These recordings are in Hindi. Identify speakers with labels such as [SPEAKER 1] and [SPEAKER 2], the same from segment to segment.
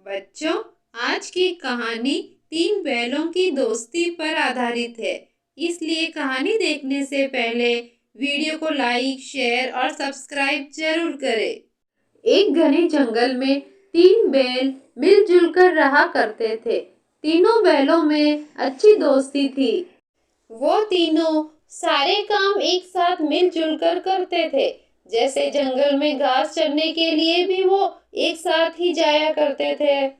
[SPEAKER 1] बच्चों, आज की कहानी तीन बैलों की दोस्ती पर आधारित है। इसलिए कहानी देखने से पहले वीडियो को लाइक, शेयर और सब्सक्राइब जरूर करें। एक घने जंगल में तीन बैल मिलजुल कर रहा करते थे। तीनों बैलों में अच्छी दोस्ती थी। वो तीनों सारे काम एक साथ मिलजुल कर करते थे। जैसे जंगल में घास चरने के लिए भी वो एक साथ ही जाया करते थे।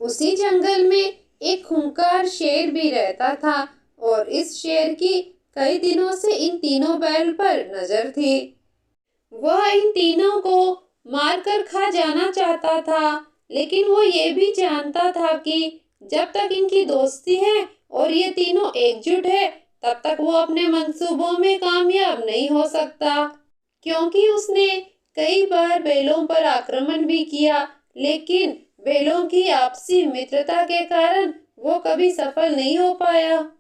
[SPEAKER 1] उसी जंगल में एक खूंखार शेर भी रहता था और इस शेर की कई दिनों से इन तीनों बैल पर नजर थी। वह इन तीनों को मारकर खा जाना चाहता था, लेकिन वो ये भी जानता था कि जब तक इनकी दोस्ती है और ये तीनों एकजुट है, तब तक वो अपने मंसूबों में कामयाब नहीं हो सकता। क्योंकि उसने कई बार बैलों पर आक्रमण भी किया, लेकिन बैलों की आपसी मित्रता के कारण वो कभी सफल नहीं हो पाया।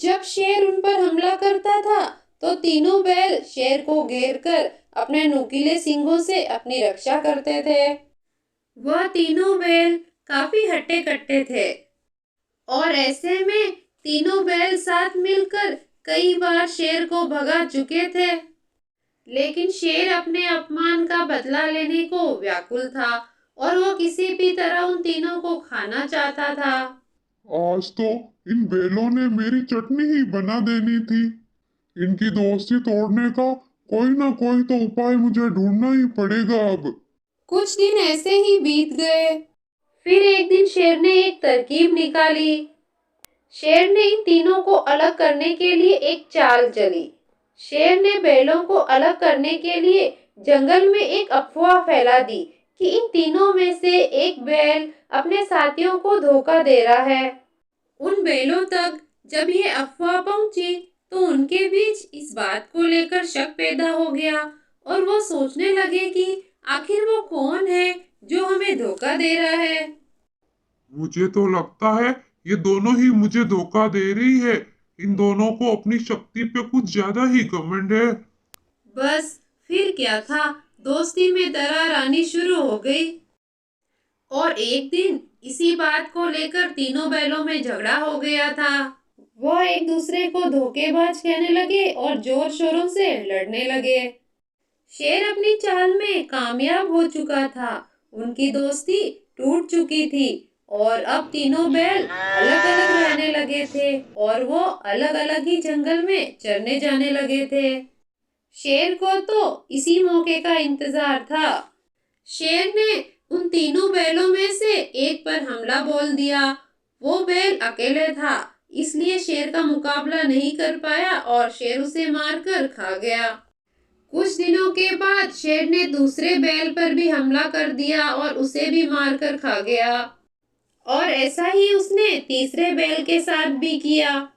[SPEAKER 1] जब शेर उन पर हमला करता था, तो तीनों बैल शेर को घेरकर अपने नुकीले सींगों से अपनी रक्षा करते थे। वह तीनों बैल काफी हट्टे कट्टे थे और ऐसे में तीनों बैल साथ मिलकर कई बार शेर को भगा चुके थे। लेकिन शेर अपने अपमान का बदला लेने को व्याकुल था और वो किसी भी तरह उन तीनों को खाना चाहता था।
[SPEAKER 2] आज तो इन बैलों ने मेरी चटनी ही बना देनी थी। इनकी दोस्ती तोड़ने का कोई ना कोई तो उपाय मुझे ढूंढना ही पड़ेगा अब।
[SPEAKER 1] कुछ दिन ऐसे ही बीत गए। फिर एक दिन शेर ने एक तरकीब निकाली। शेर ने इन तीनों को अलग करने के लिए एक चाल चली। शेर ने बैलों को अलग करने के लिए जंगल में एक अफवाह फैला दी कि इन तीनों में से एक बैल अपने साथियों को धोखा दे रहा है। उन बैलों तक जब ये अफवाह पहुंची, तो उनके बीच इस बात को लेकर शक पैदा हो गया और वो सोचने लगे कि आखिर वो कौन है जो हमें धोखा दे रहा है।
[SPEAKER 2] मुझे तो लगता है ये दोनों ही मुझे धोखा दे रही है। इन दोनों को अपनी शक्ति पे कुछ ज्यादा ही घमंड है।
[SPEAKER 1] बस फिर क्या था, दोस्ती में दरार आनी शुरू हो गई। और एक दिन इसी बात को लेकर तीनों बैलों में झगड़ा हो गया था। वह एक दूसरे को धोखेबाज कहने लगे और जोर शोरों से लड़ने लगे। शेर अपनी चाल में कामयाब हो चुका था। उनकी दोस्ती टूट चुकी थी और अब तीनों बैल अलग अलग रहने लगे थे और वो अलग अलग ही जंगल में चरने जाने लगे थे। शेर को तो इसी मौके का इंतजार था। शेर ने उन तीनों बैलों में से एक पर हमला बोल दिया। वो बैल अकेले था, इसलिए शेर का मुकाबला नहीं कर पाया और शेर उसे मारकर खा गया। कुछ दिनों के बाद शेर ने दूसरे बैल पर भी हमला कर दिया और उसे भी मारकर खा गया। और ऐसा ही उसने तीसरे बैल के साथ भी किया।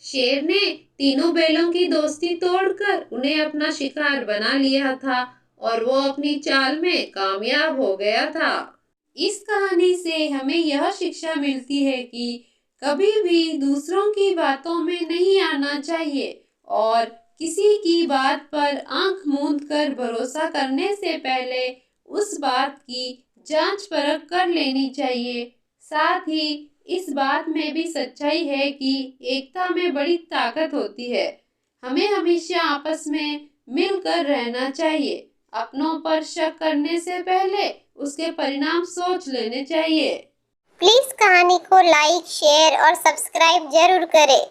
[SPEAKER 1] शेर ने तीनों बैलों की दोस्ती तोड़कर उन्हें अपना शिकार बना लिया था और वो अपनी चाल में कामयाब हो गया था। इस कहानी से हमें यह शिक्षा मिलती है कि कभी भी दूसरों की बातों में नहीं आना चाहिए और किसी की बात पर आंख मूंद कर भरोसा करने से पहले उस बात की जांच परख कर लेनी चाहिए। साथ ही इस बात में भी सच्चाई है कि एकता में बड़ी ताकत होती है। हमें हमेशा आपस में मिलकर रहना चाहिए। अपनों पर शक करने से पहले उसके परिणाम सोच लेने चाहिए।
[SPEAKER 3] प्लीज कहानी को लाइक, शेयर और सब्सक्राइब जरूर करें।